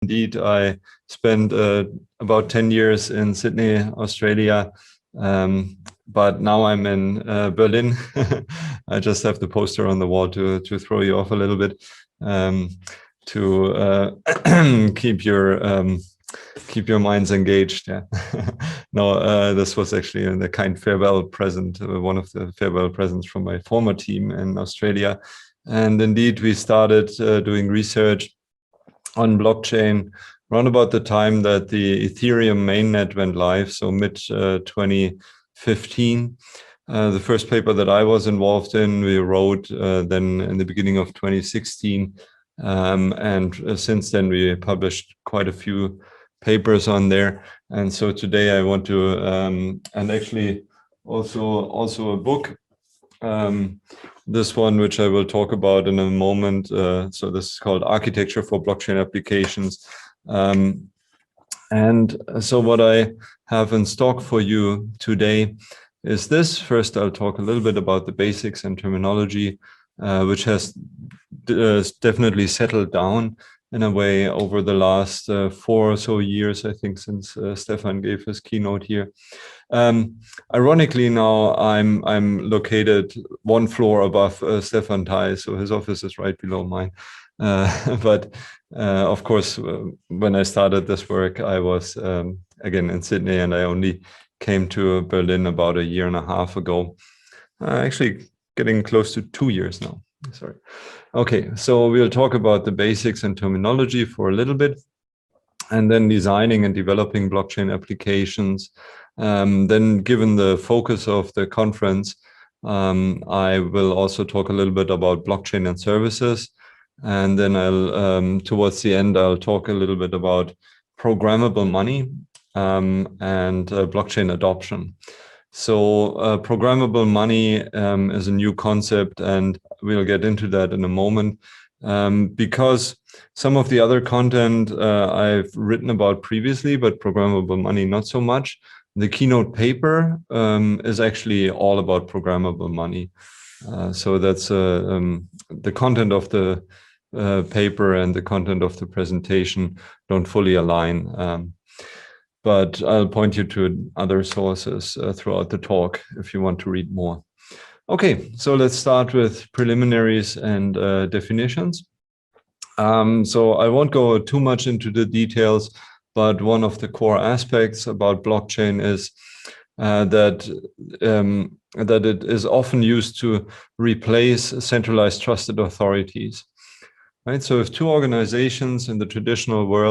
Indeed, I spent about 10 years in Sydney, Australia, but now I'm in Berlin. I just have the poster on the wall to throw you off a little bit, to keep your minds engaged. Yeah. No, this was actually the kind farewell present, one of the farewell presents from my former team in Australia. And indeed, we started doing research on blockchain around about the time that the Ethereum mainnet went live, so mid 2015. The first paper that I was involved in, we wrote then in the beginning of 2016. And since then, we published quite a few papers on there. And so today I want to, and actually also a book, this one, which I will talk about in a moment. So this is called Architecture for Blockchain Applications. And so what I have in stock for you today is this. First, I'll talk a little bit about the basics and terminology, which has definitely settled down in a way over the last 4 or so years, I think, since Stefan gave his keynote here. Ironically, now I'm located 1 floor above Stefan Tai, so his office is right below mine. But of course, when I started this work, I was again in Sydney, and I only came to Berlin about 1.5 years ago. Actually, getting close to 2 years now. Sorry. Okay, so we'll talk about the basics and terminology for a little bit, and then designing and developing blockchain applications. Then, given the focus of the conference, I will also talk a little bit about blockchain and services. And then I'll, towards the end, I'll talk a little bit about programmable money and blockchain adoption. So programmable money is a new concept, and we'll get into that in a moment, because some of the other content I've written about previously, but programmable money not so much. The keynote paper is actually all about programmable money. So that's the content of the paper and the content of the presentation don't fully align. But I'll point you to other sources throughout the talk if you want to read more. Okay, so let's start with preliminaries and definitions. So I won't go too much into the details, but one of the core aspects about blockchain is that it is often used to replace centralized trusted authorities. Right? So if 2 organizations in the traditional world